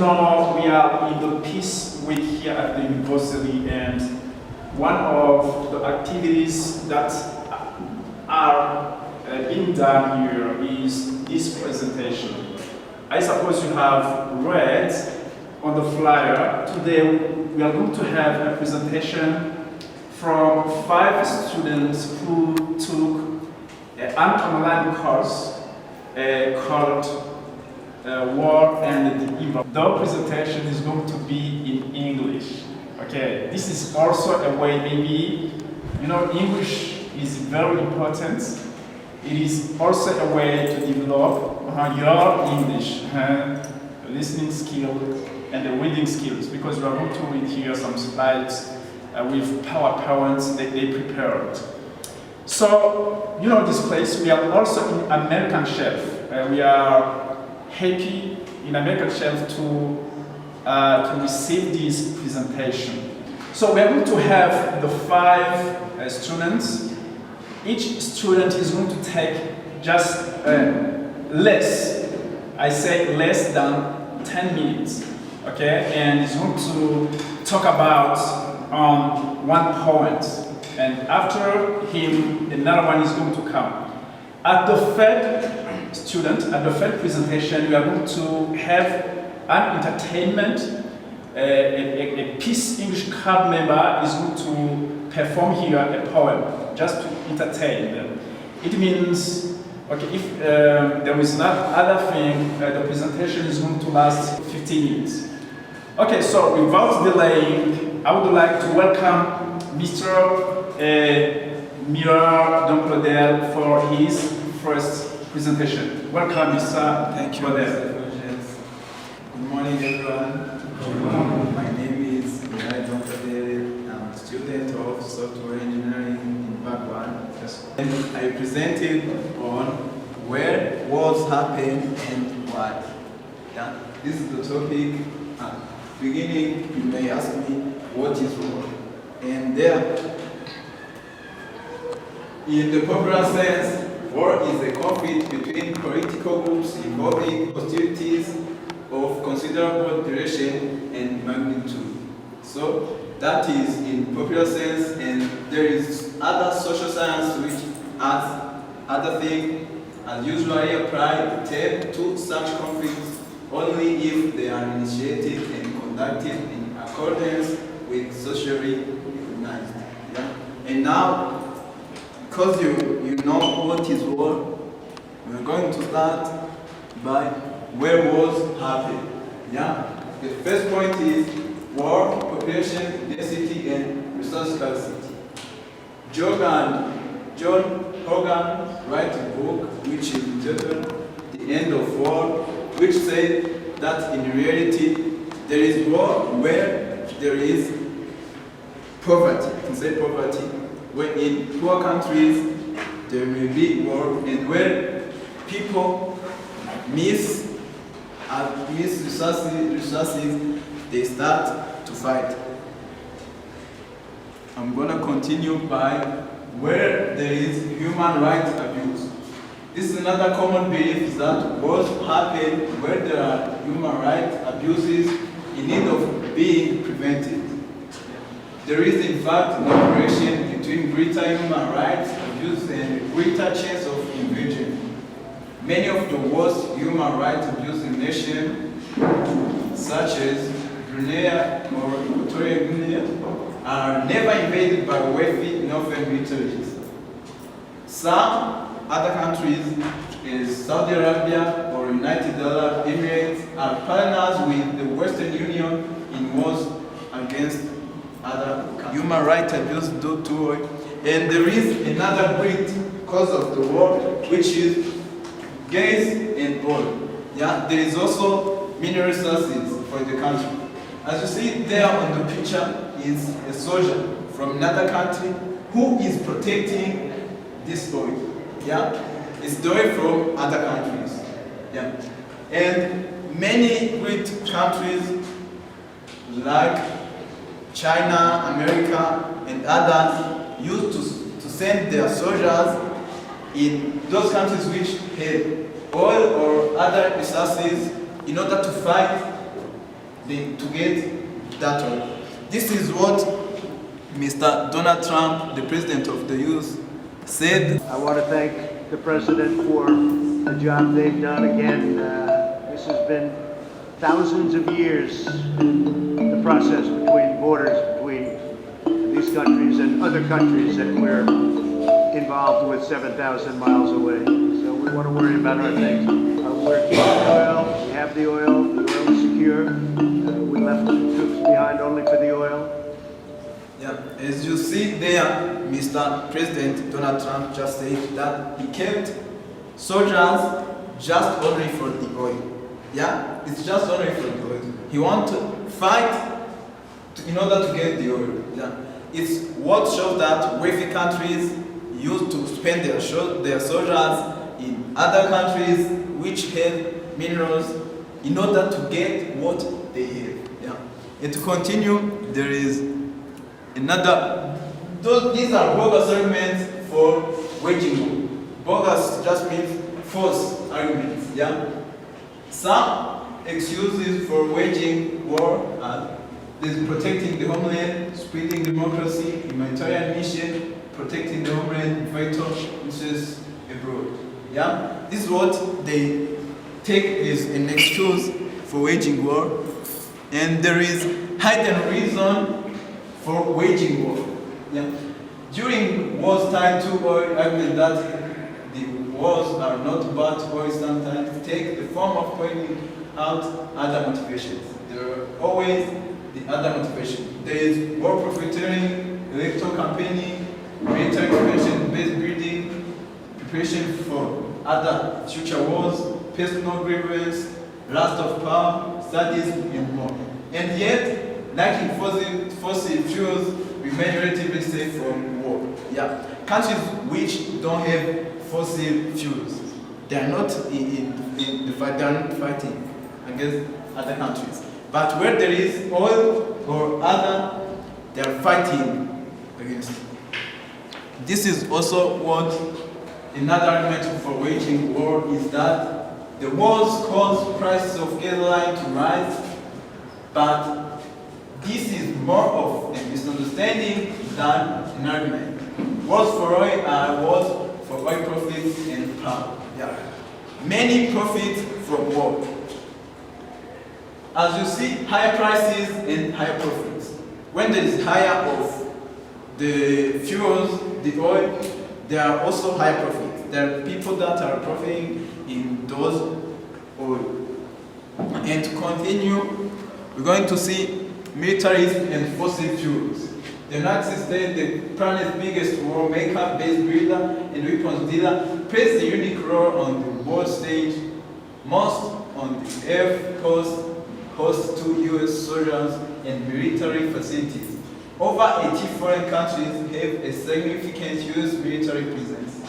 know, we are in the Peace Week here at the university, and one of the activities that are being done here is this presentation. I suppose you have read on the flyer. Today we are going to have a presentation from 5 students who took an online course called War and the Evil. The presentation is going to be in English. Okay, this is also a way, maybe, you know, English is very important. It is also a way to develop your English listening skills and the reading skills, because we are going to read here some slides with PowerPoints that they prepared. So, you know this place, we are also in American Chef. We are happy in American Chef to receive this presentation. So we are going to have the 5 students. Each student is going to take just less than 10 minutes, okay? And is going to talk about one point. And after him, another one is going to come. At the third presentation, we are going to have an entertainment. A Peace English Club member is going to perform here a poem, just to entertain them. It means, okay, if there is not other thing, the presentation is going to last 15 minutes. Okay, so without delaying, I would like to welcome Mr. Mira Donclodel for his first presentation. Welcome, Mr. Thank you, Mr. Good morning, everyone. Good morning. My name is Mira Donclodel. I'm a student of software engineering in Bagwan. And I presented on where wars happen and why. Yeah? This is the topic. Beginning, you may ask me, what is war? And there, in the popular sense, war is a conflict between political groups involving hostilities of considerable duration and magnitude. So that is in popular sense, and there is other social science which adds other things and usually apply to such conflicts only if they are initiated and conducted in accordance with socially recognized. Yeah? And now, because you know what is war, we're going to start by where wars happen. Yeah? The first point is war, population density, and resource scarcity. John Hogan wrote a book which is entitled The End of War, which said that in reality there is war where there is poverty. You can say poverty. Where in poor countries there may be war, and where people miss resources, they start to fight. I'm gonna continue by where there is human rights abuse. This is another common belief that wars happen where there are human rights abuses in need of being prevented. There is in fact no correlation between greater human rights abuse and greater chance of invasion. Many of the worst human rights abusing nations, such as Brunei or Equatorial Guinea, are never invaded by wealthy northern militaries. Some other countries, as Saudi Arabia or United Arab Emirates, are partners with the Western Union in wars against other countries. Human rights abuse due to, and there is another great cause of the war, which is gas and oil. Yeah, there is also mineral resources for the country. As you see there on the picture is a soldier from another country who is protecting this oil. Yeah, it's oil from other countries. Yeah, and many great countries like China, America, and others used to send their soldiers in those countries which had oil or other resources in order to fight to get that oil. This is what Mr. Donald Trump, the president of the US, said. I want to thank the president for the job they've done. Again, this has been thousands of years in the process between borders between these countries and other countries that we're involved with 7,000 miles away. So we want to worry about our things. We're keeping oil. We have the oil. The oil is secure. We left the troops behind only for the oil. Yeah, as you see there, Mr. President Donald Trump just said that he kept soldiers just only for the oil. Yeah, it's just only for the oil. He wants to fight in order to get the oil. Yeah, it's what shows that wealthy countries used to spend their soldiers in other countries which have minerals in order to get what they have. Yeah, and to continue, there is another. These are bogus arguments for waging war. Bogus just means false arguments. Yeah. Some excuses for waging war are this: protecting the homeland, spreading democracy, humanitarian mission, protecting the homeland, vital interests abroad. Yeah. This is what they take as an excuse for waging war, and there is hidden reason for waging war. Yeah. During war's time, two argument that the wars are not about oil sometimes take the form of pointing out other motivations. There are always the other motivation. There is war profiteering, electoral campaigning, military expansion, base building, preparation for other future wars, personal grievance, lust of power, studies, and more. And yet, like in fossil fuels, remain relatively safe from war. Yeah, countries which don't have fossil fuels, they are not in the fight. They are not fighting against other countries. But where there is oil or other, they are fighting against. This is also what another argument for waging war is, that the wars cause prices of gasoline to rise, but this is more of a misunderstanding than an argument. Wars for oil are wars for oil profits and power. Yeah. Many profit from war. As you see, higher prices and higher profits. When there is higher of the fuels, the oil, there are also higher profits. There are people that are profiting in those oil. And to continue, we're going to see militaries and fossil fuels. The United States, the planet's biggest war maker, base builder, and weapons dealer, plays a unique role on the world stage. Most on the Earth coast hosts 2 US soldiers and military facilities. Over 80 foreign countries have a significant US military presence.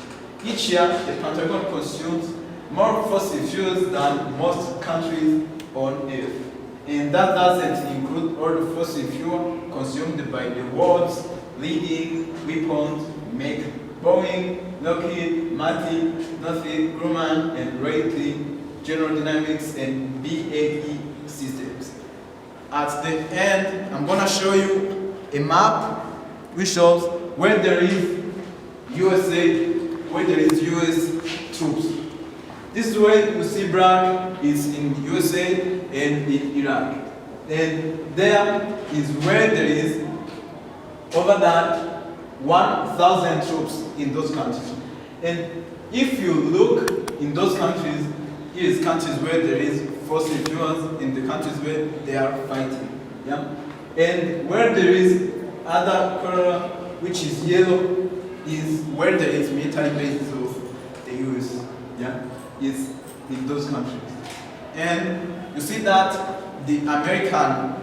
Each year, the Pentagon consumes more fossil fuels than most countries on Earth. And that doesn't include all the fossil fuel consumed by the world's leading weapons makers: Boeing, Lockheed Martin, Northrop Grumman, and Raytheon, General Dynamics, and BAE Systems. At the end, I'm gonna show you a map which shows where there is US troops. This way you see black is in USA and in Iraq. And there is where there is over that 1,000 troops in those countries. And if you look in those countries, here is countries where there is fossil fuels, in the countries where they are fighting. Yeah? And where there is other color, which is yellow, is where there is military bases of the US. Yeah? Is in those countries. And you see that the American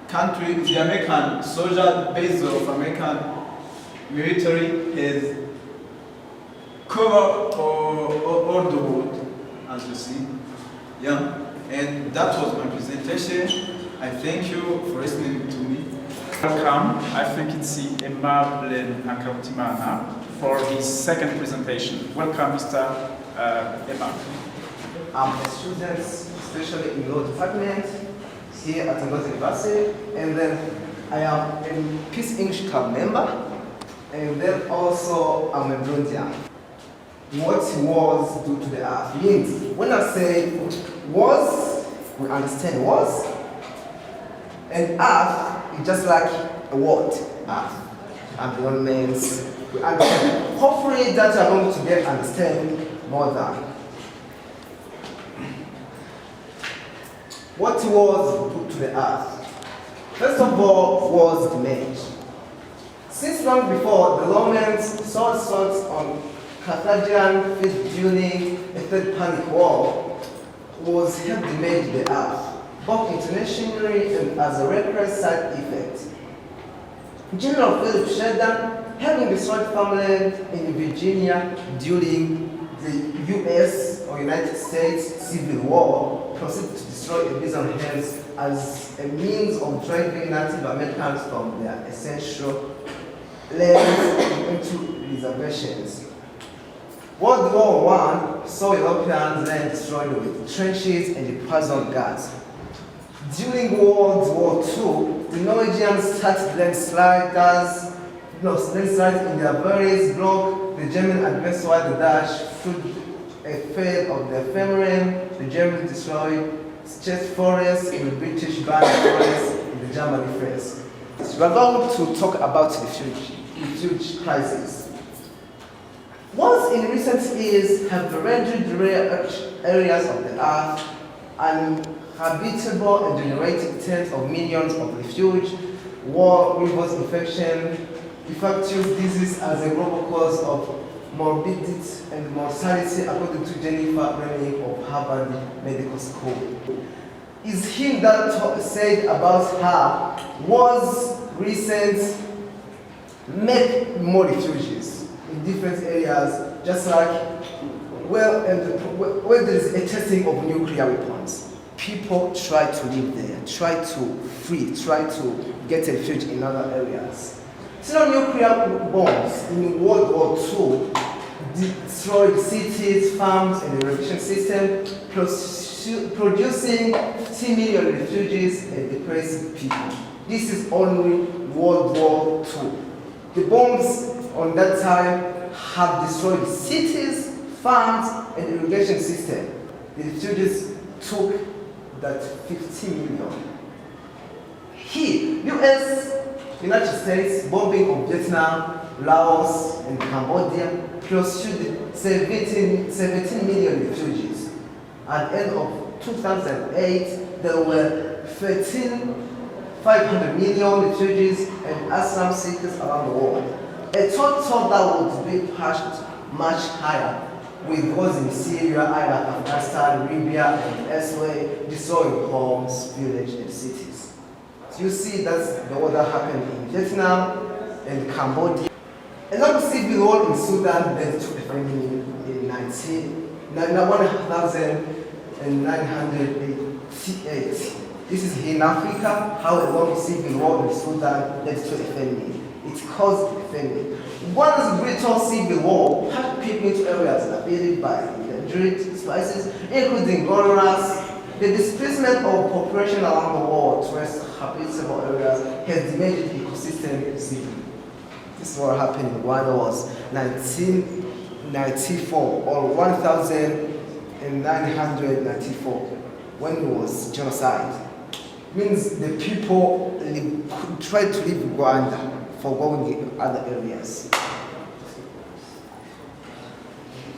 country, the American soldier base of American military has covered all the world, as you see. Yeah. And that was my presentation. I thank you for listening to me. Welcome. I think it's Aimable Nakarutimana for his second presentation. Welcome, Mr. Emma. I'm a student, especially in law department. here at Ngozi University, and then I am a Peace English Club member, and then also I'm a Burundian. What was due to the earth means, when I say was, we understand was, and earth is just like a word, earth. Environments, we understand. Hopefully that you are going to get understand more than. What was put to the earth? First of all was the marriage. Since long before, the Romans saw swords on Carthaginian feet during a third Punic War was helped damage the earth, both internationally and as a reckless side effect. General Philip Sheridan, having destroyed farmland in Virginia during the US or United States Civil War, proceeded to destroy a bison herds as a means of driving Native Americans from their essential lands into reservations. World War I saw Europeans land destroyed with trenches and the poison gas. During World War II, the Norwegians started landslides in their various blocks. The German advanced while the Dutch through a fail of the ephemeral. The Germans destroyed chest forests in the British banned forests in the German first. So we're going to talk about the refugee crisis. Once in recent years have rendered rare areas of the earth uninhabitable and generated tens of millions of refugees, war, rivers infection, infectious disease as a global cause of morbidity and mortality, according to Jennifer Rennie of Harvard Medical School. Is him that said about her was recent make more refugees in different areas, just like where there is a testing of nuclear weapons. People try to live there, try to flee, try to get a refuge in other areas. Thermonuclear bombs in World War II destroyed cities, farms, and the irrigation system, producing 50 million refugees and displaced people. This is only World War II. The bombs on that time have destroyed cities, farms, and the irrigation system. The refugees took that 50 million. Here, US, United States, bombing of Vietnam, Laos, and Cambodia pursued 17 million refugees. At the end of 2008, there were 500 million refugees and asylum seekers around the world. A total that would be pushed much higher, with wars in Syria, Iraq, Afghanistan, Libya, and elsewhere, destroying homes, villages, and cities. So you see that's what happened in Vietnam and Cambodia. Another civil war in Sudan led to a famine in 1988. This is in Africa, how a long civil war in Sudan led to a famine. It caused a famine. One brutal civil war had people into areas invaded by endangered species, including gorillas. The displacement of population around the world towards habitable areas has damaged ecosystem severely. This is what happened in Rwanda was 1994 or 1994 when it was genocide. It means the people tried to leave Rwanda for going in other areas.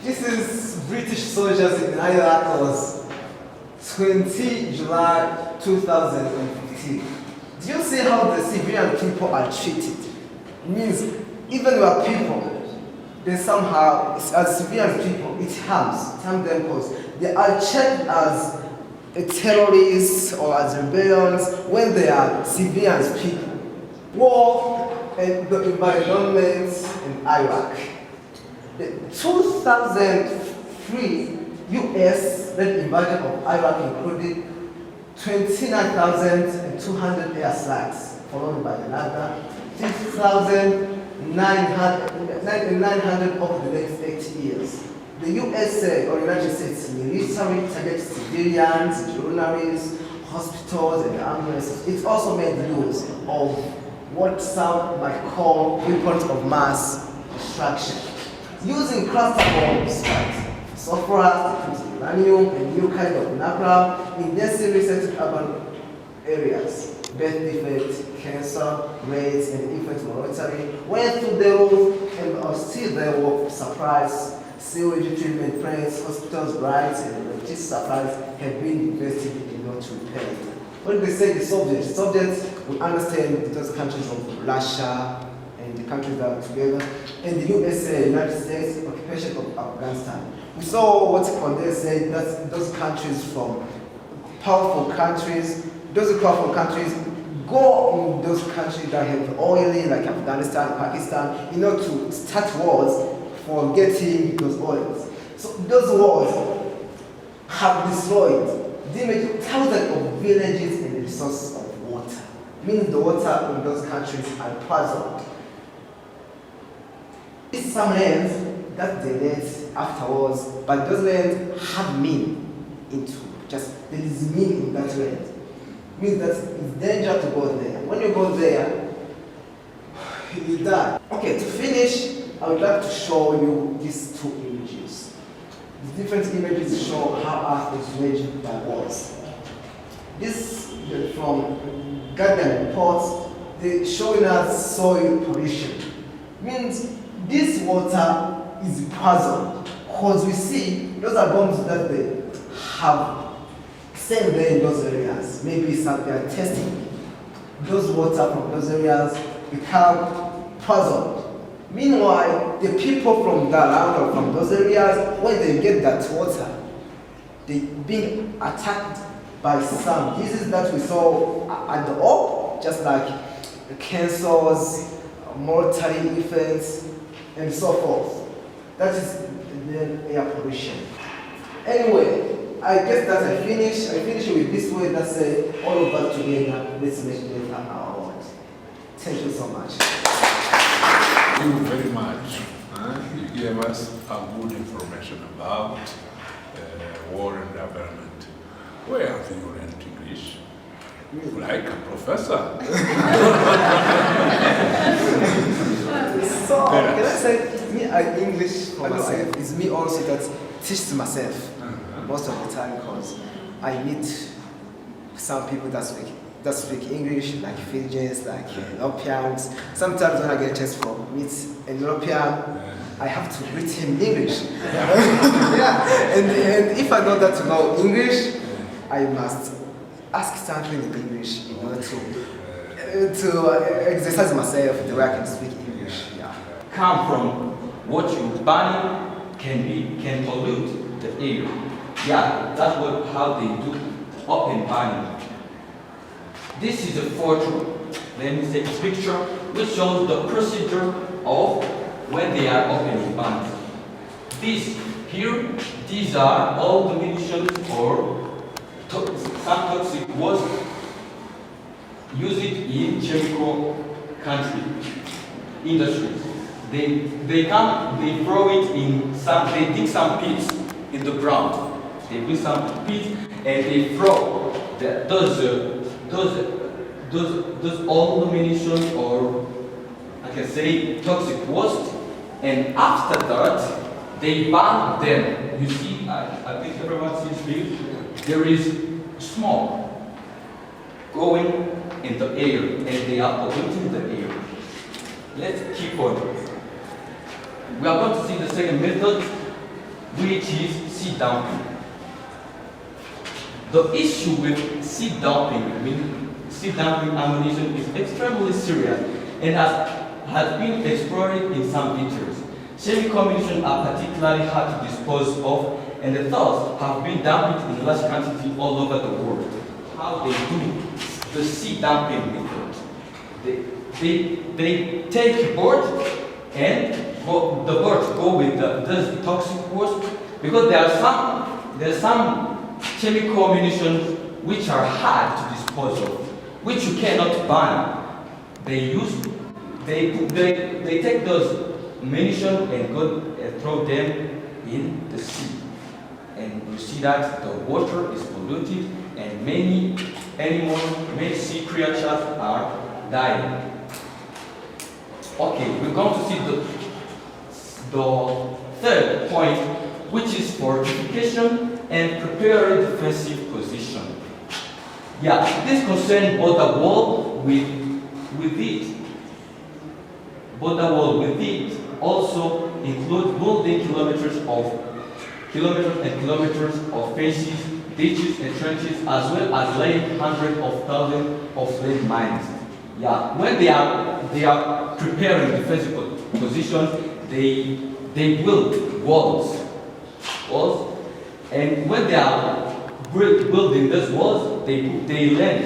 This is British soldiers in Iraq. Was 20 July 2015. Do you see how the civilian people are treated? It means even your people, they somehow, as civilian people, it harms them because they are checked as terrorists or as rebellions when they are civilians people. War and the environment in Iraq. The 2003 US-led invasion of Iraq included 29,200 airstrikes, followed by another 50,900 over the next 8 years. The USA or United States military targeted civilians, journalists, hospitals and ambulances. It also made use of what some might call weapons of mass destruction, using cluster bombs like phosphorus, uranium, and new kind of napalm in densely resetted urban areas. Birth defects, cancer rates, and infant mortality went through the roof, and are still there were supplies, sewage treatment plants, hospitals, rights, and electricity supplies have been invested in order to repair it. When they say the Soviets, we understand those countries of Russia and the countries that are together, and the USA, United States, occupation of Afghanistan. We saw what Condé said, that those countries from powerful countries, those powerful countries go in those countries that have oil, like Afghanistan, Pakistan, in order to start wars for getting those oils. So those wars have destroyed thousands of villages and the resources of water. Means the water in those countries are poisoned. It's some lands that they let afterwards, but those lands have meaning there is meaning in that land. Means that it's danger to go there. When you go there, you die. Okay, to finish, I would like to show you these two images. The different images show how Earth is raged by wars. This is from Guardian reports. They're showing us soil pollution. Means this water is poisoned because we see those are bombs that they have sent there in those areas. Maybe some they are testing. Those water from those areas become poisoned. Meanwhile, the people from the land or from those areas, when they get that water, they being attacked by some diseases that we saw at the up, just like cancers, mortality infants, and so forth. That is the air pollution. Anyway, I guess that I finish with this way that say all of us together, let's make data our world. Thank you so much. Thank you very much. You gave us a good information about war and development. Where have you learned English? Like a professor. So, can I say, it's me, English for myself. It's me also that teaches myself most of the time, because I meet some people that speak English, like Fijians, like Europeans. Sometimes when I get a chance to meet an European, I have to greet him in English. Yeah, and if I know that to know English, I must ask something in English in order to exercise myself the way I can speak English. Yeah. Come from what you burn can pollute the air. Yeah, that's how they do open burning. This is a photo, let me say, picture which shows the procedure of when they are opening burning. These are all the munitions or some toxic waste used in chemical industries. They throw it in they dig some pits in the ground. They dig some pits and they throw those old munitions, or I can say toxic waste, and after that they burn them. You see, I think everyone sees here. There is smoke going in the air, and they are polluting the air. Let's keep on. We are going to see the second method, which is seed dumping. The issue with seed dumping ammunition is extremely serious and has been explored in some features. Chemical ammunition are particularly hard to dispose of, and the thoughts have been dumped in large quantity all over the world. How they do the seed dumping method? They take board, and the boards go with the toxic waste, because there are some chemical ammunition which are hard to dispose of, which you cannot burn. They take those ammunition and go and throw them in the sea, and you see that the water is polluted, and many anymore. Many sea creatures are dying. Okay, we're going to see the third point, which is fortification and preparing defensive position. Yeah, this concerns border wall with it. Border wall with it also include building kilometers and kilometers of fences, ditches and trenches, as well as laying hundreds of thousands of lead mines. Yeah, when they are preparing defensive positions, they build walls, and when they are building those walls, they lay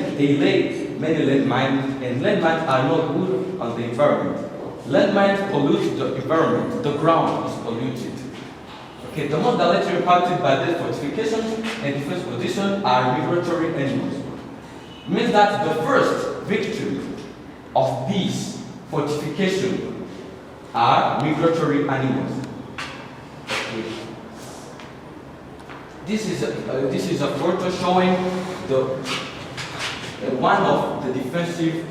many lead mines, and lead mines are not good on the environment. Lead mines pollute the environment. The ground is polluted. Okay, the most directly impacted by these fortifications and defense positions are migratory animals. It means that the first victim of these fortifications are migratory animals. Okay. This is a photo showing one of the defensive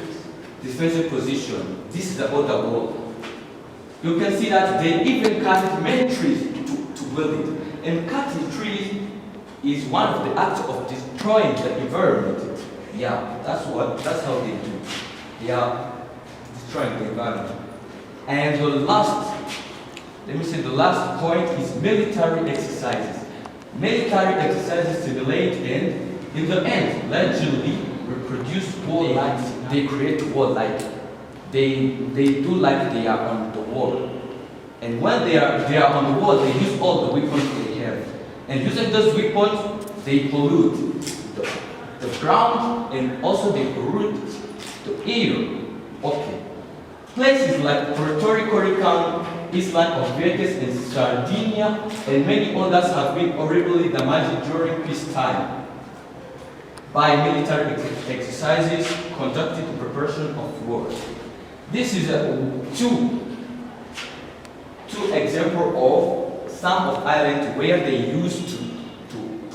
position. This is the other wall. You can see that they even cut many trees to build it. And cutting trees is one of the acts of destroying the environment. Yeah, that's how they do. They are destroying the environment. And the last point is military exercises. Military exercises simulate and, in the end, largely reproduce war-like. They create war-like. They do like they are on the wall. And when they are on the wall, they use all the weapons they have. And using those weapons, they pollute the ground, and also they pollute the air. Okay. Places like Puerto Rico, Island of Vieques and Sardinia, and many others have been horribly damaged during peacetime by military exercises conducted in preparation of war. This is two examples of some of islands where they used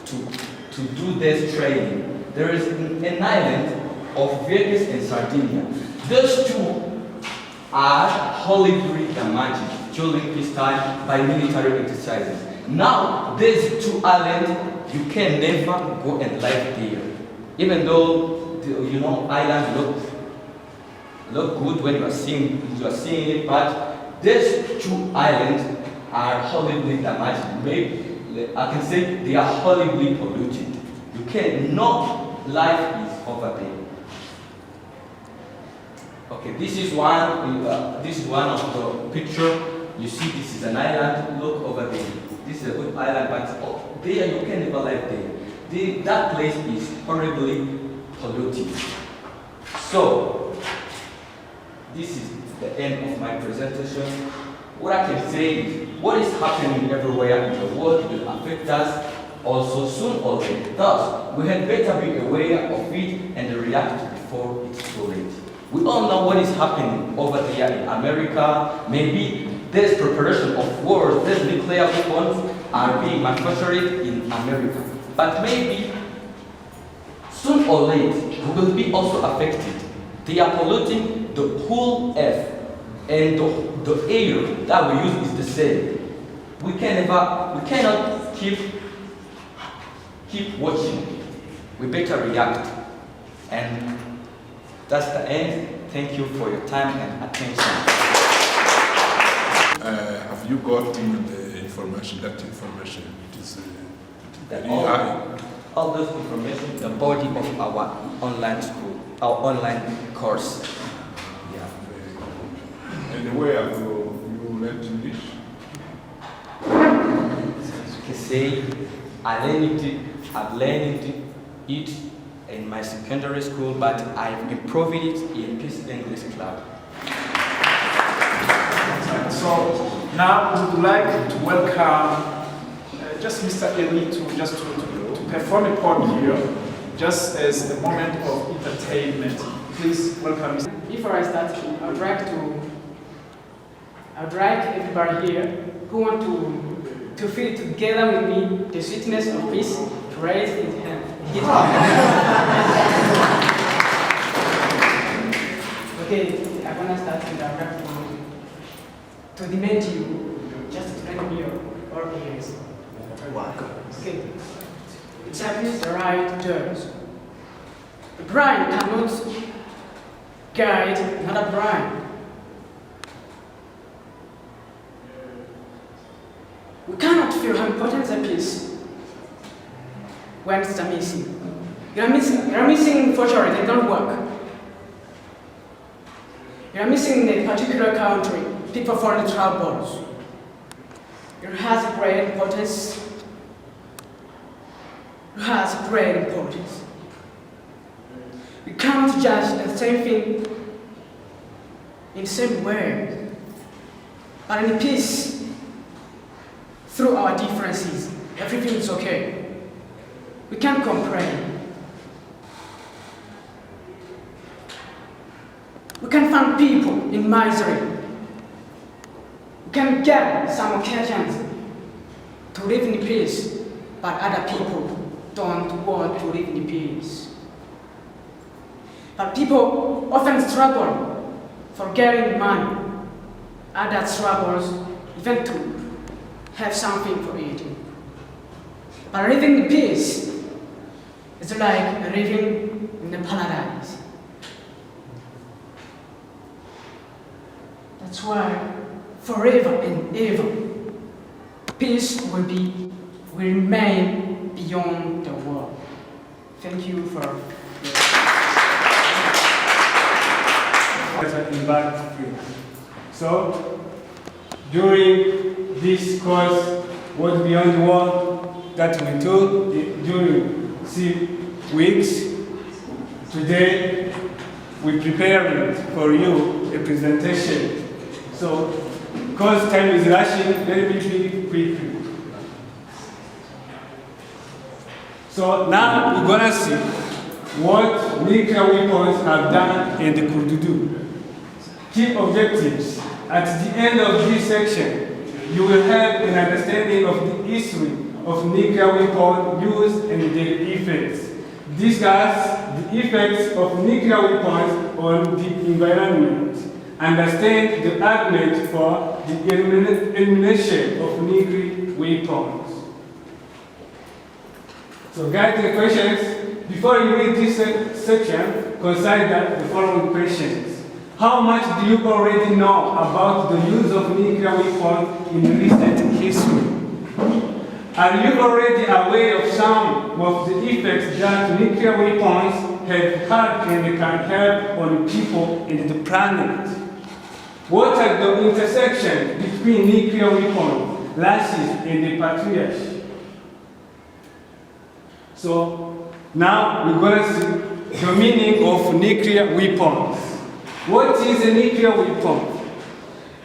to do this training. There is an island of Vieques and Sardinia. Those two are horribly damaged during peacetime by military exercises. Now, these two islands, you can never go and live there. Even though islands look good when you are seeing it, but these two islands are horribly damaged. Maybe I can say they are horribly polluted. You cannot life is over there. Okay, this is one of the picture. You see, this is an island. Look over there. This is a good island, but there you can never live there. That place is horribly polluted. So, this is the end of my presentation. What I can say is, what is happening everywhere in the world will affect us also soon or later. Thus, we had better be aware of it and react before it's too late. We all know what is happening over there in America. Maybe there's preparation of wars, there's nuclear weapons are being manufactured in America. But maybe soon or late, we will be also affected. They are polluting the whole earth, and the air that we use is the same. We cannot keep watching. We better react. And that's the end. Thank you for your time and attention. Have you gotten the information? That information it is very all, high. All those information, the body of our online school, our online course. Yeah. And where have you learned English? As you can say, I've learned it in my secondary school, but I've improved it in Peace English Club. So now we would like to welcome just Mr. Eli to perform a poem here, just as a moment of entertainment. Please welcome Mr. Before I start, I would like everybody here who want to feel together with me the sweetness of peace to raise his hand. Okay, I'm gonna start with a rap to demand you, just to lend me your ears. Okay. It's happens the right turns. The blind cannot guide another blind. We cannot feel how important the peace when it's missing. You're missing fortunately, they don't work. You're missing in a particular country, people fall in troubles. It has a great importance. It has a great importance. We can't judge the same thing in the same way. But in peace, through our differences, everything is okay. We can't complain. We can find people in misery. We can get some occasions to live in peace, but other people don't want to live in peace. But people often struggle for getting money. Other struggles even to have something for eating. But living in peace is like living in a paradise. That's why forever and ever, peace will remain beyond the world. Thank you for impact free. So, during this course, World Beyond War that we took during 6 weeks, today we prepared for you a presentation. So, because time is rushing, let me be quick. So now we're gonna see what nuclear weapons have done and could do. Key objectives. At the end of this section, you will have an understanding of the history of nuclear weapon use and their effects. Discuss the effects of nuclear weapons on the environment. Understand the argument for the elimination of nuclear weapons. So guys, the questions, before you read this section, consider the following questions. How much do you already know about the use of nuclear weapons in recent history? Are you already aware of some of the effects that nuclear weapons have had and can have on people and the planet? What are the intersections between nuclear weapons, lashes, and the patriarchy? So now we're going to see the meaning of nuclear weapons. What is a nuclear weapon?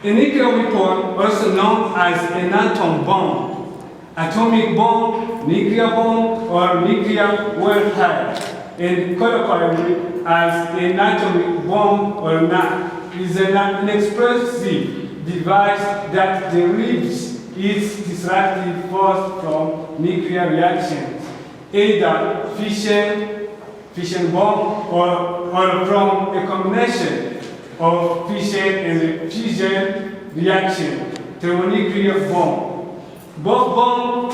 A nuclear weapon, also known as an atom bomb, atomic bomb, nuclear bomb, or nuclear warhead, and colloquially as an atomic bomb or not, is an explosive device that derives its destructive force from nuclear reactions, either fission bomb or from a combination of fission and fusion reaction, thermonuclear bomb. Both bomb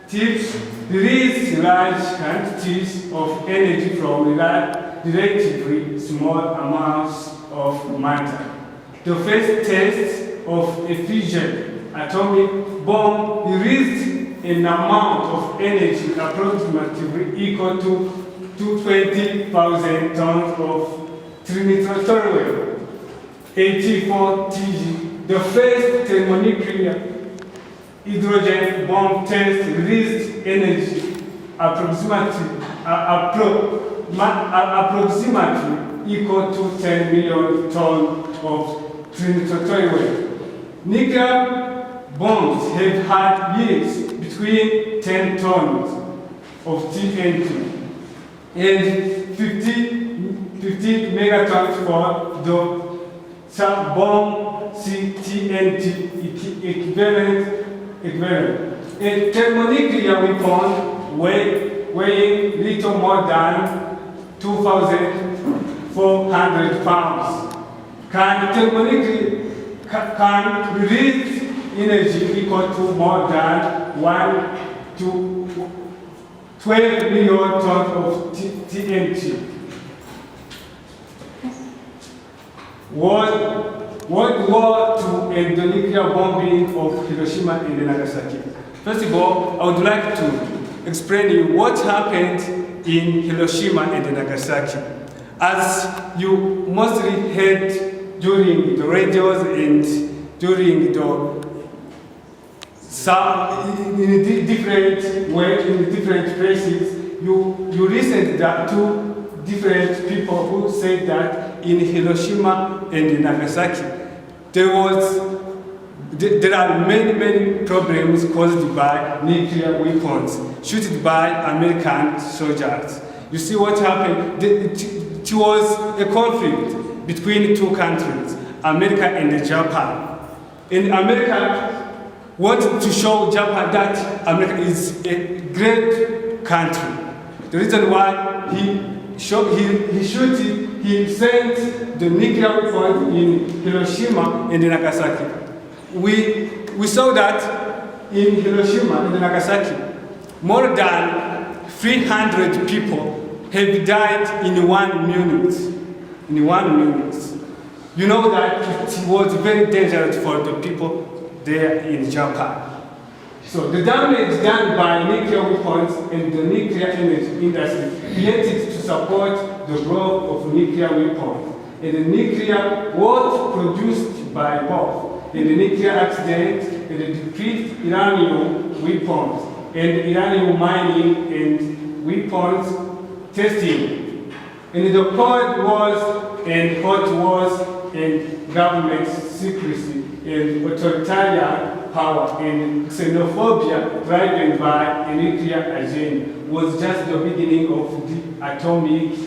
tips release large quantities of energy from relatively small amounts of matter. The first test of a fission atomic bomb released an amount of energy approximately equal to 220,000 tons of trinitrotoluene, 84 TG. The first thermonuclear hydrogen bomb test released energy approximately equal to 10 million tons of trinitrotoluene. Nuclear bombs have had yields between 10 tons of TNT and 50 megatons for the sub-bomb TNT equivalent. A thermonuclear weapon weighs weighing little more than 2,400 pounds, can release energy equal to more than 1 to 12 million tons of TNT. World War II and the nuclear bombing of Hiroshima and Nagasaki. First of all, I would like to explain to you what happened in Hiroshima and Nagasaki. As you mostly heard during the radios and during the in different places, you listened to different people who said that in Hiroshima and Nagasaki there are many problems caused by nuclear weapons shot by American soldiers. You see what happened? It was a conflict between two countries, America and Japan. And America wanted to show Japan that America is a great country. The reason why he sent the nuclear weapons in Hiroshima and Nagasaki. We saw that in Hiroshima and Nagasaki, more than 300 people have died in 1 minute. In 1 minute. You know that it was very dangerous for the people there in Japan. So the damage done by nuclear weapons and the nuclear energy industry created to support the growth of nuclear weapons. And the nuclear was produced by both. And the nuclear accident and the decreased uranium weapons and uranium mining and weapons testing. And the Cold Wars and Hot Wars and government secrecy and authoritarian power and xenophobia driven by a nuclear agenda was just the beginning of the atomic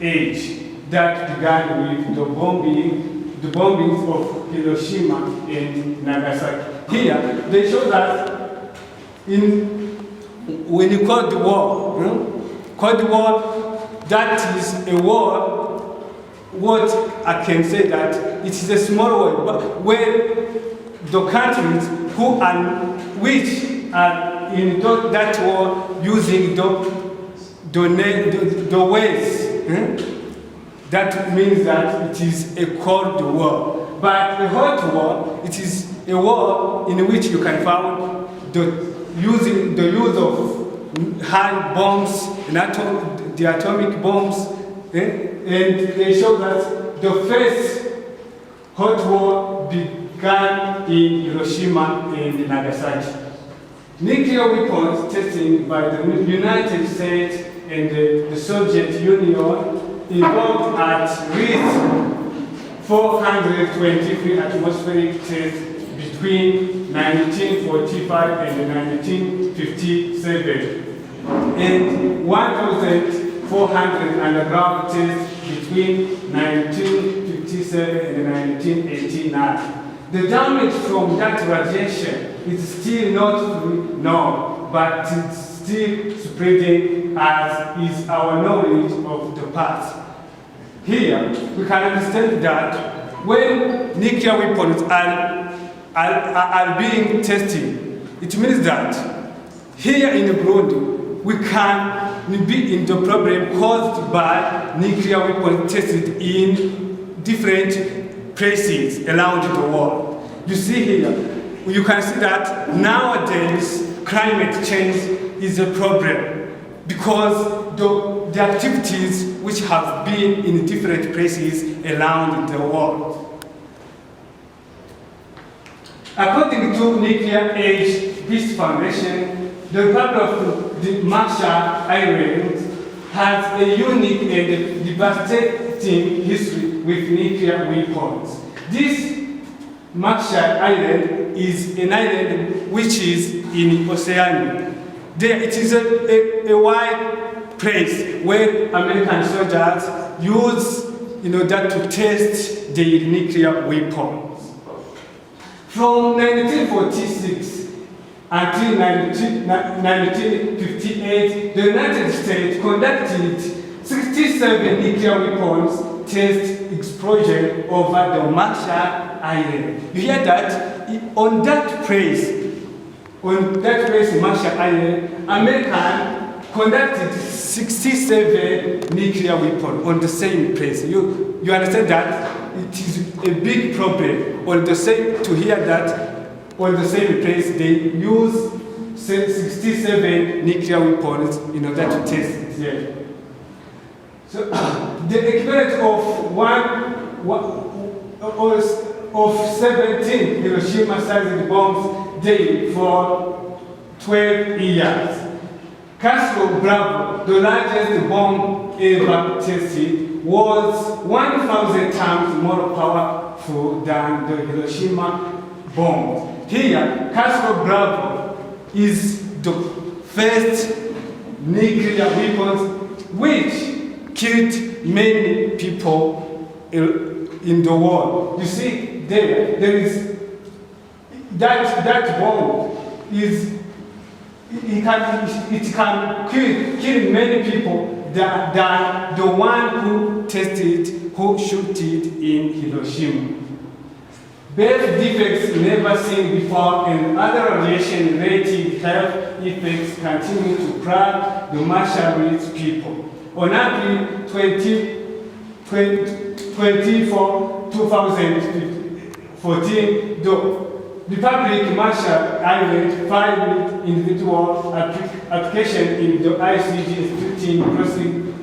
age that began with the bombings of Hiroshima and Nagasaki. Here, they show that when you call the war, Cold War, that is a war. What I can say that it is a small war, but where the countries which are in that war using the ways, that means that it is a cold war. But a hot war, it is a war in which you can find the use of high bombs, the atomic bombs, and they show that the first hot war began in Hiroshima and Nagasaki. Nuclear weapons testing by the United States and the Soviet Union involved at least 423 atmospheric tests between 1945 and 1957, and 1,400 underground tests between 1957 and 1989. The damage from that radiation is still not known, but it's still spreading as is our knowledge of the past. Here, we can understand that when nuclear weapons are being tested, it means that here in Burundi, we can be in the problem caused by nuclear weapons tested in different places around the world. You see here, you can see that nowadays climate change is a problem because the activities which have been in different places around the world. According to Nuclear Age Peace Foundation, the Republic of the Marshall Islands has a unique and devastating history with nuclear weapons. This Marshall Island is an island which is in Oceania. There it is a wide place where American soldiers use that to test their nuclear weapons. From 1946 until 1958, the United States conducted 67 nuclear weapons test explosion over the Marshall Island. You hear that? On that place, Marshall Island, America conducted 67 nuclear weapons on the same place. You understand that? It is a big problem. On the same, to hear that on the same place they use 67 nuclear weapons in order to test it here. So the equivalent of 17 Hiroshima-sized bombs daily for 12 years. Castro Bravo, the largest bomb ever tested, was 1,000 times more powerful than the Hiroshima bomb. Here, Castro Bravo is the first nuclear weapon which killed many people in the world. You see, there is that bomb is it can kill many people than the one who shot it in Hiroshima. Birth defects never seen before and other radiation-related health effects continue to plague the Marshall people. On April 24, 2014, the Republic Marshall Island filed individual application in the ICJ restricting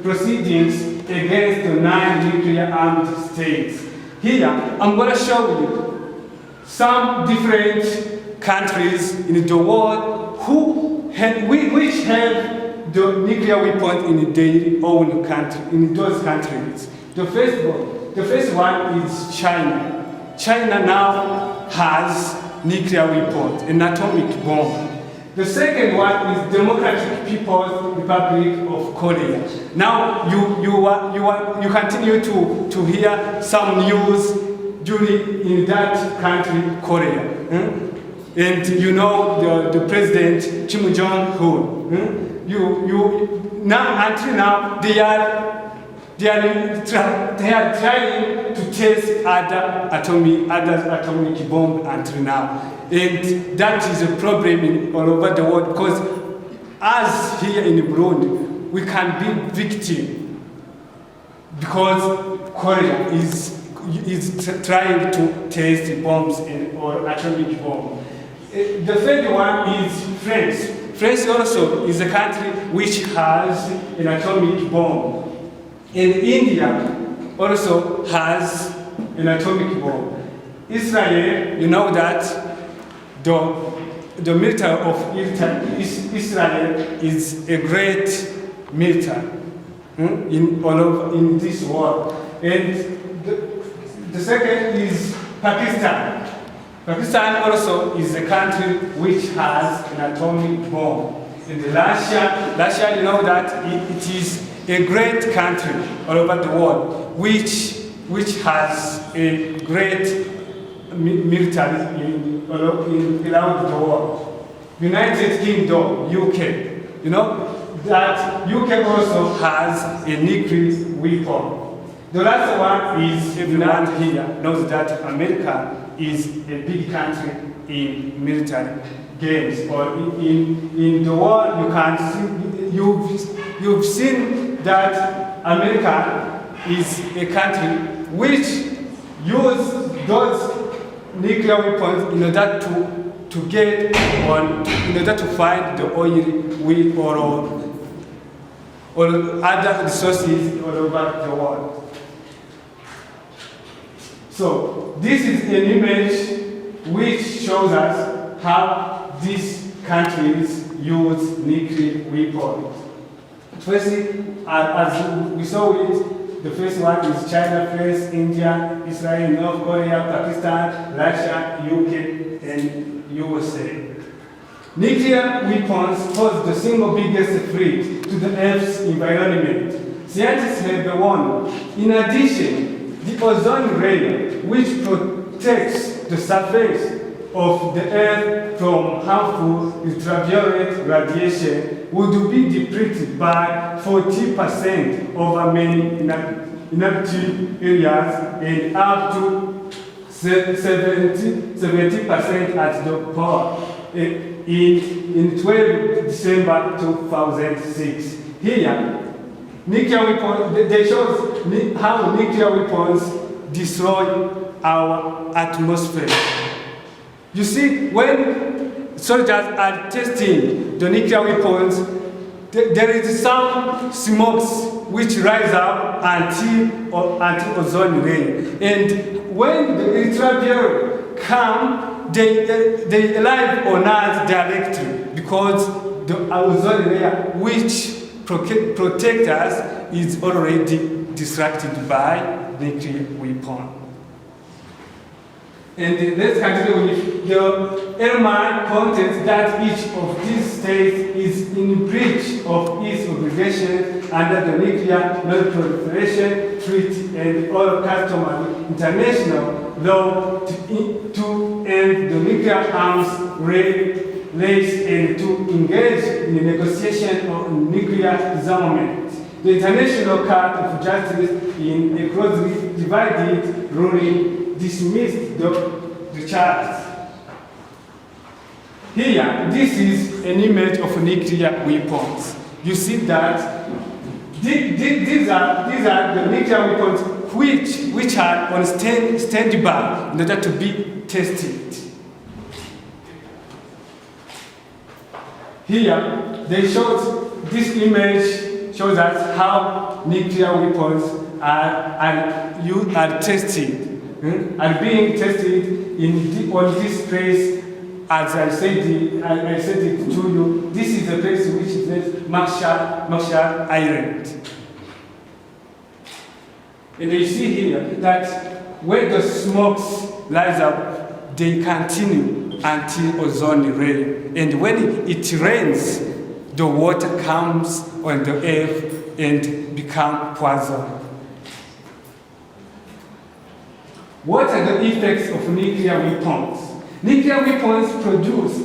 proceedings against the 9 nuclear-armed states. Here, I'm going to show you some different countries in the world which have the nuclear weapons in their own country, in those countries. The first one is China. China now has nuclear weapons, an atomic bomb. The second one is Democratic People's Republic of Korea. Now you continue to hear some news in that country, Korea. And you know the President Kim Jong-un. Until now they are trying to test other atomic bomb until now. And that is a problem all over the world because as here in Burundi, we can be victim because Korea is trying to test bombs or atomic bomb. The third one is France. France also is a country which has an atomic bomb. And India also has an atomic bomb. Israel, you know that the military of Israel is a great military in this world. And the second is Pakistan. Pakistan also is a country which has an atomic bomb. And Russia, you know that it is a great country all over the world, which has a great military around the world. United Kingdom, UK, you know that UK also has a nuclear weapon. The last one is everyone here knows that America is a big country in military games, or in the world you can see, you've seen that America is a country which use those nuclear weapons in order to get on, in order to find the oil with or other resources all over the world. So this is an image which shows us how these countries use nuclear weapons. Firstly, as we saw it, the first one is China, France, India, Israel, North Korea, Pakistan, Russia, UK, and USA. Nuclear weapons pose the single biggest threat to the Earth's environment. Scientists have warned. In addition, the ozone layer, which protects the surface, of the Earth from harmful ultraviolet radiation would be depleted by 40% over many inactive areas and up to 70% at the pole in 12 December 2006. Here, nuclear weapons, they show how nuclear weapons destroy our atmosphere. You see, when soldiers are testing the nuclear weapons, there is some smokes which rise up anti-ozone layer. And when the ultraviolet come, they arrive on us directly because the ozone layer which protect us is already distracted by nuclear weapon. And let's continue with the airman content that each of these states is in breach of its obligations under the Nuclear Non-Proliferation Treaty and all customary international law to end the nuclear arms race and to engage in the negotiation of nuclear disarmament. The International Court of Justice in a closely divided ruling dismissed the charges. Here, this is an image of nuclear weapons. You see that these are the nuclear weapons which are on standby in order to be tested. Here, this image shows us how nuclear weapons are tested. Are being tested on this place. As I said it to you, this is a place which is named Marshall Island. And you see here that when the smokes rise up, they continue until ozone layer. And when it rains, the water comes on the earth and become poison. What are the effects of nuclear weapons? Nuclear weapons produce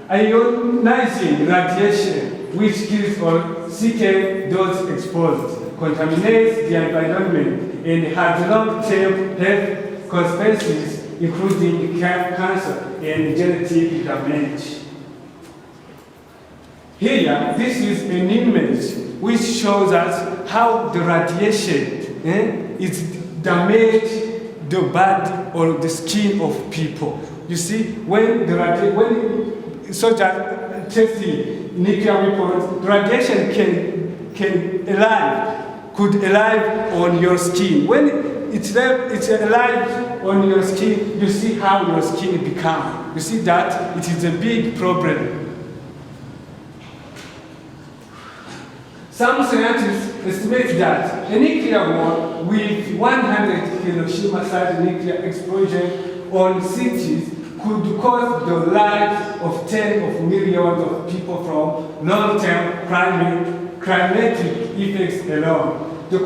ionizing radiation, which kills or sickens those exposed, contaminates the environment, and has long-term health consequences, including cancer and genetic damage. Here, this is an image which shows us how the radiation is damaged the body or the skin of people. You see, when soldiers testing nuclear weapons, the radiation could alive on your skin. When it's alive on your skin, you see how your skin becomes. You see that it is a big problem. Some scientists estimate that a nuclear war with 100 Hiroshima-sized nuclear explosions on cities could cause the lives of tens of millions of people from long-term climatic effects alone. The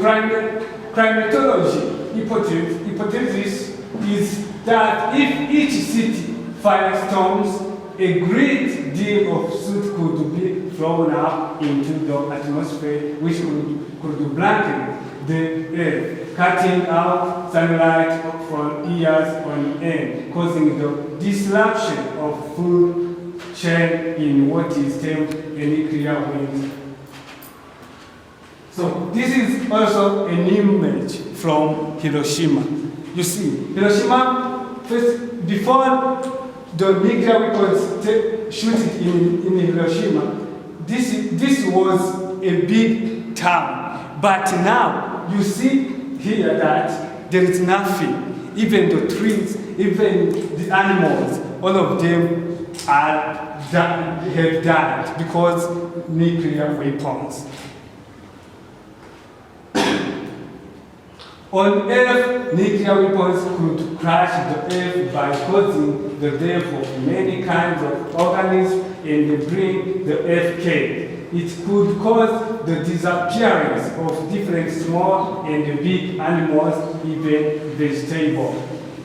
climatology hypothesis is that if each city firestorms, a great deal of soot could be thrown up into the atmosphere, which could blanket the earth, cutting out sunlight for years on end, causing the disruption of food chain in what is termed a nuclear winter. So this is also an image from Hiroshima. You see, Hiroshima, before the nuclear weapons shooting in Hiroshima, this was a big town. But now you see here that there is nothing. Even the trees, even the animals, all of them have died because nuclear weapons. On Earth, nuclear weapons could crash the Earth by causing the death of many kinds of organisms and bring the earthquake. It could cause the disappearance of different small and big animals, even vegetables.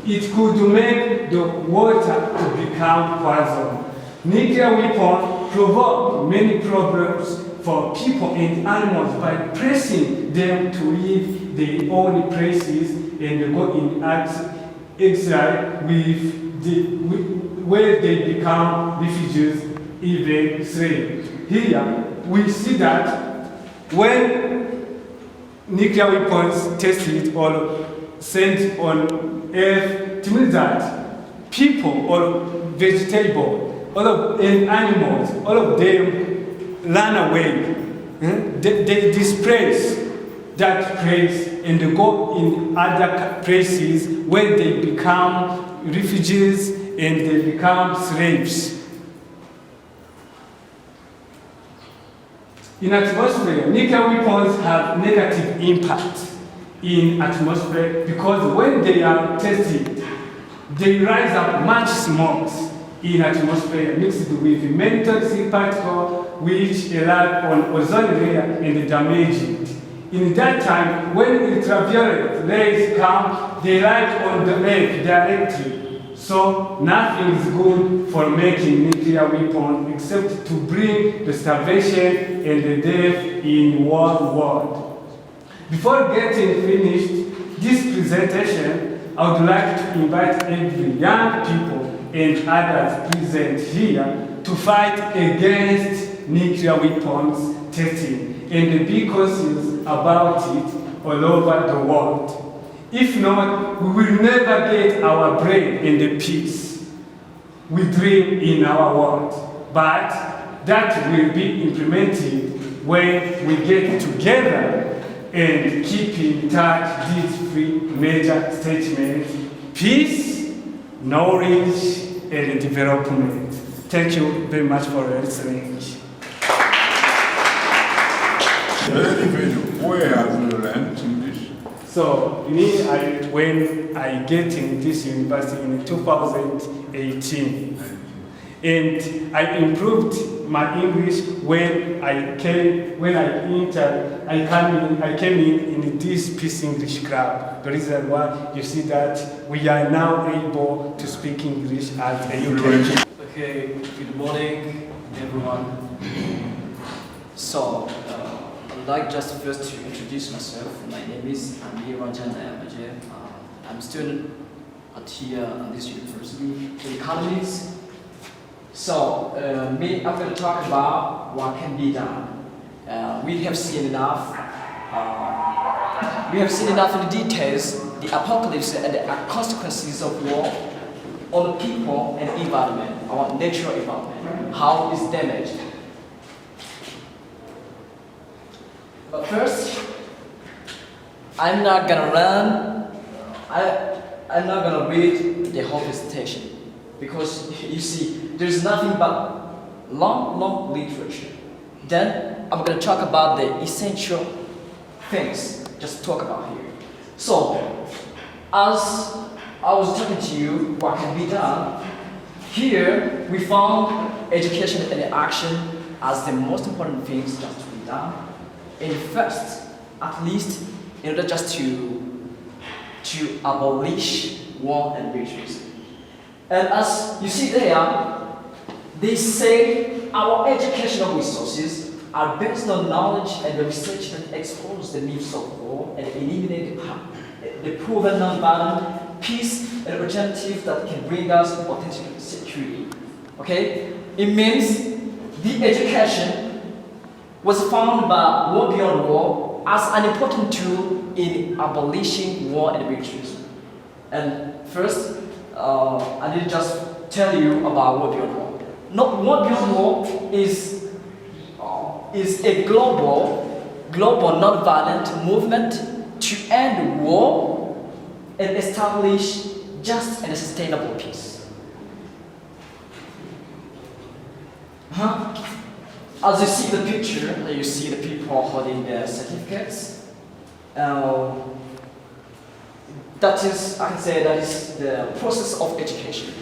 it could make the water to become poison. Nuclear weapons provoke many problems for people and animals by pressing them to leave their own places and go in exile where they become refugees, even slaves. Here we see that when nuclear weapons tested or sent on Earth, it means that people or vegetables, all of animals, all of them run away. They displace that place and they go in other places where they become refugees and they become slaves. In atmosphere, nuclear weapons have negative impact in atmosphere because when they are tested, they rise up much smoke in atmosphere mixed with many toxic particles which arrive on ozone layer and damage it. In that time, when ultraviolet rays come, they light on the earth directly. So nothing is good for making nuclear weapons except to bring the starvation and the death in world war. Before getting finished this presentation, I would like to invite every young people and others present here to fight against nuclear weapons testing and be conscious about it all over the world. If not, we will never get our brain in the peace we dream in our world. But that will be implemented when we get together and keep in touch these three major statements: peace, knowledge, and development. Thank you very much for listening. Where have you learned English? So me, when I get in this university in 2018, and I improved my English when I came in this Peace English Club. The reason why you see that we are now able to speak English as a UK. Okay, good morning, everyone. So, I'd like just first to introduce myself. My name is Ranjan. I'm a student at this university in economics. So, I'm going to talk about what can be done. We have seen enough. We have seen enough in the details, the apocalypse and the consequences of war on the people and environment, our natural environment, how it's damaged. But first, I'm not gonna read the whole presentation because you see, there's nothing but long literature. Then I'm gonna talk about the essential things, just talk about here. So, as I was talking to you, what can be done? Here, we found education and action as the most important things just to be done. And first, at least, in order just to abolish war and victories. And as you see there, they say our educational resources are based on knowledge and the research that explores the myths of war and eliminate the proven non-violent peace and alternative that can bring us authentic security. Okay? It means the education was found by World Beyond War as an important tool in abolishing war and victories. And first, I need to just tell you about World Beyond War. World Beyond War is a global non-violent movement to end war and establish just and sustainable peace. As you see the picture, you see the people holding their certificates. That is, I can say, that is the process of education.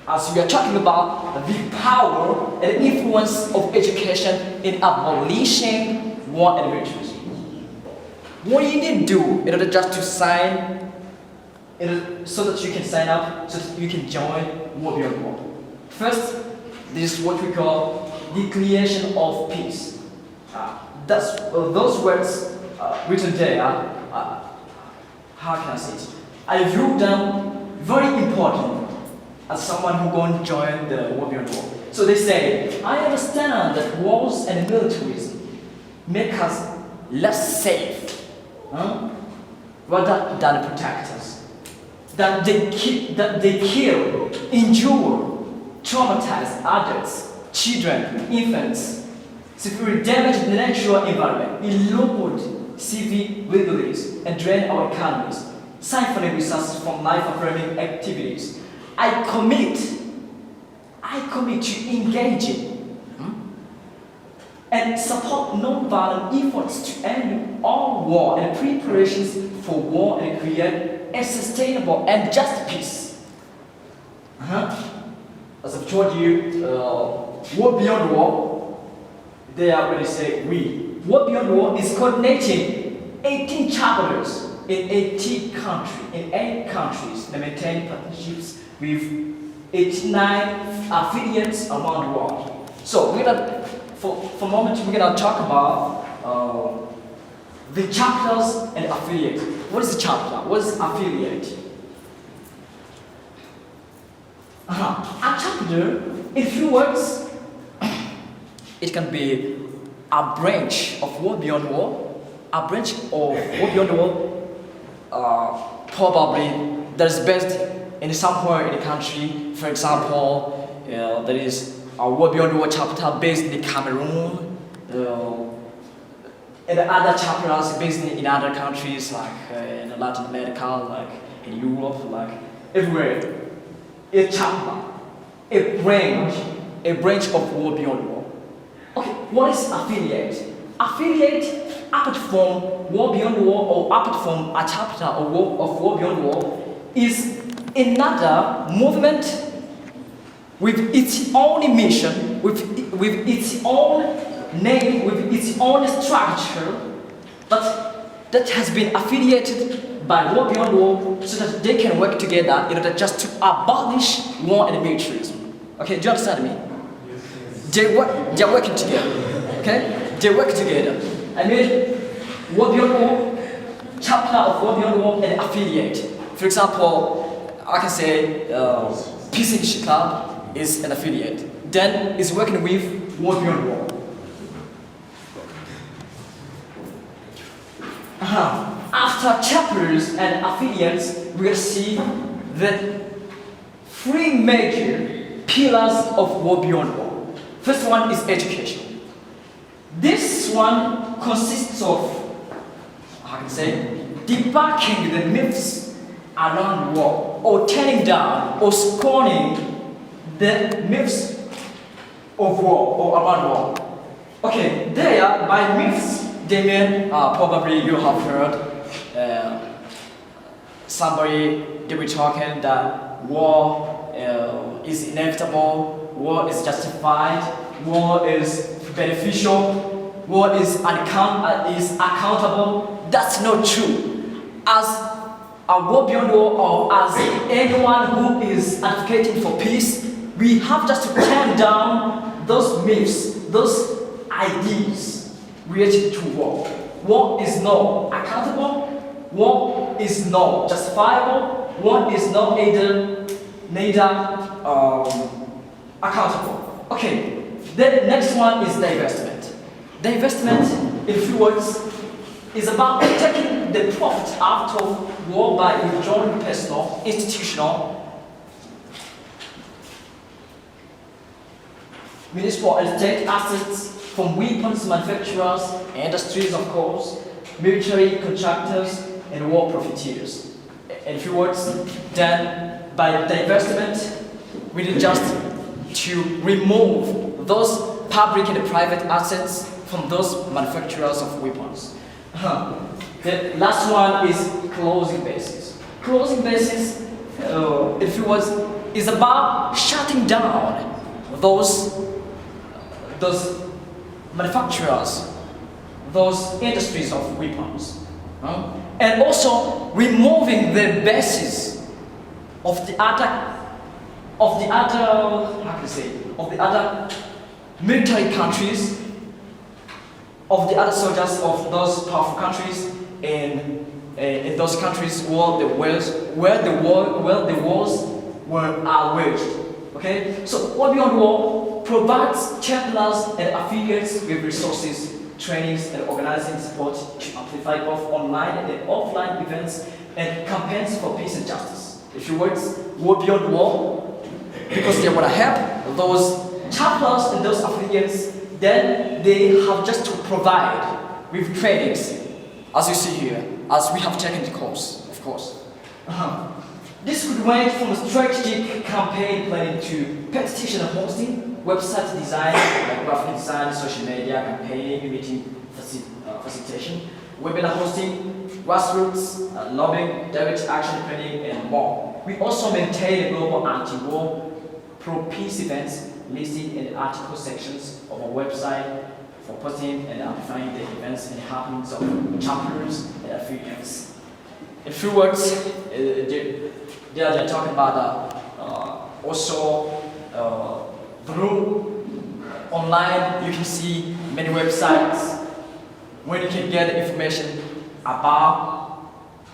As we are talking about the power and influence of education in abolishing war and victories. What you need to do in order just to sign so that you can sign up, so that you can join WorldBeyondWar. First, this is what we call declaration of peace. Those words written there, how can I say it? I view them very important as someone who going to join the WorldBeyondWar. So they say, I understand that wars and militarism make us less safe, rather than protect us. That they kill, injure, traumatize adults, children, infants, severely damage the natural environment, erode civil liberties, and drain our economies, siphoning resources from life-affirming activities. I commit to engaging and support non-violent efforts to end all war and preparations for war and create a sustainable and just peace. As I've told you, WorldBeyondWar, they already say we. WorldBeyondWar is coordinating 18 chapters in 8 countries and maintain partnerships with 89 affiliates around the world. So we're gonna, for a moment, we're gonna talk about the chapters and affiliate. What is a chapter? What is affiliate? A chapter, in few words, it can be a branch of WorldBeyondWar. A branch of WorldBeyondWar, probably that is based in somewhere in the country. For example, there is a WorldBeyondWar chapter based in Cameroon, and other chapters based in other countries like in Latin America, like in Europe, like everywhere. A chapter, a branch of WorldBeyondWar. Okay, what is affiliate? Affiliate, apart from WorldBeyondWar or apart from a chapter of WorldBeyondWar, is another movement with its own mission, with its own name, with its own structure, but that has been affiliated by WorldBeyondWar so that they can work together in order just to abolish war and militarism. Okay, do you understand me? Yes. They're working together. Okay? They work together. I mean, WorldBeyondWar, chapter of WorldBeyondWar and affiliate. For example, I can say Peace Initiative Club is an affiliate. Then it's working with WorldBeyondWar. After chapters and affiliates, we'll see the 3 major pillars of WorldBeyondWar. First one is education. This one consists of, I can say, debunking the myths around war, or tearing down or scorning the myths of war or around war. Okay, there, by myths, they mean, probably you have heard somebody, they were talking that war is inevitable, war is justified, war is beneficial, war is accountable. That's not true. As a WorldBeyondWar or as anyone who is advocating for peace, we have just to turn down those myths, those ideas related to war. War is not accountable, war is not justifiable, war is not neither accountable. Okay, the next one is divestment. Divestment, in few words, is about taking the profit out of war by withdrawing personal, institutional, municipal and state assets from weapons manufacturers, industries of course, military contractors, and war profiteers. In few words, then by divestment, we need just to remove those public and private assets from those manufacturers of weapons. The last one is closing bases. Closing bases, in few words, is about shutting down those manufacturers, those industries of weapons. And also removing the bases of the other military countries, of the other soldiers of those powerful countries, in those countries where the wars are waged. Okay, so WorldBeyondWar provides chapters and affiliates with resources, trainings, and organizing support to amplify both online and offline events and campaigns for peace and justice. In few words, WorldBeyondWar, because they want to help those chapters and those affiliates, then they have just to provide with trainings, as you see here, as we have taken the course, of course. This could range from strategic campaign planning to petition hosting, website design, like graphic design, social media campaign, meeting facilitation, webinar hosting, grassroots, lobbying, direct action planning, and more. We also maintain a global anti-war, pro-peace events listed in the article sections of our website for posting and amplifying the events and happenings of chapters and affiliates. In few words, they are talking about also through online you can see many websites where you can get information about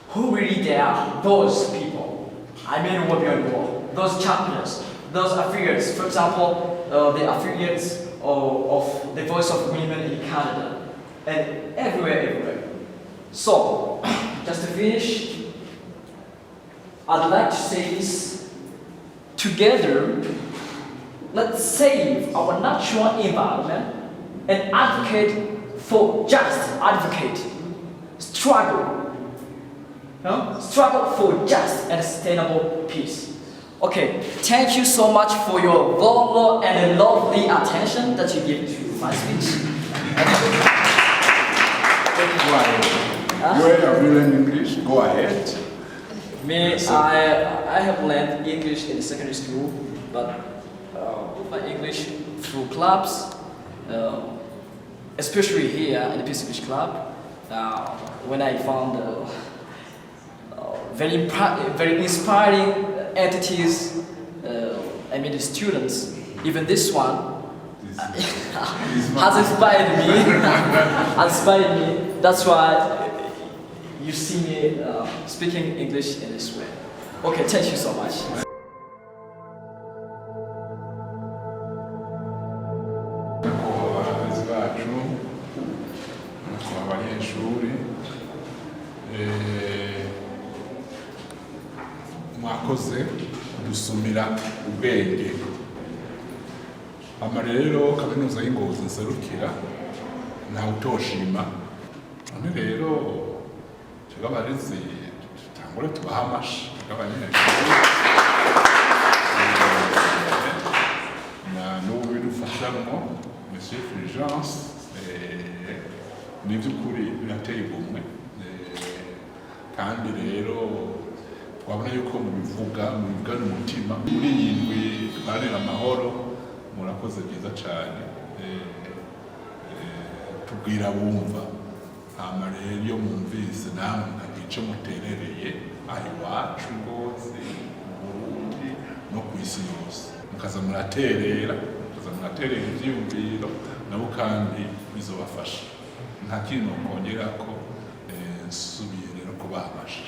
who really they are, those people. I mean WorldBeyondWar, those chapters, those affiliates. For example, the affiliates of the Voice of Women in Canada and everywhere. So, just to finish, I'd like to say this. Together, let's save our natural environment and struggle for just and sustainable peace. Okay, thank you so much for your vulnerable and lovely attention that you give to my speech. Where have you learned English? Go ahead. Me, I have learned English in secondary school, but my English through clubs, especially here in the Peace Speech Club, when I found very inspiring entities, I mean the students, even this one has inspired me. That's why you see me speaking English in this way. Okay, thank you so much. Abayobozi bacu, abanyeshuri, mwakoze dusumira ubwenge. Ama rero kaminuza y'Ingozi nserukira ntawe utoshima. None rero tugabarizi tutangure tubaha amashi abanyeshuri. Na n'ubu bidufashamo Monsieur Fulgence, ni by'ukuri birateye ubumwe. Kandi rero twabona yuko mubivugana umutima muri iyi ndwi twarera amahoro, murakoze byiza cyane. Tubwira bumva hama rero iyo mwumvise namwe nkagice muterereye aho iwacu Ngozi, Burundi no ku isi yose, mukaza muraterera ivyiyumviro nabo kandi bizobafasha. Nta kintu kongera ko nsubiye rero kubaha amashi.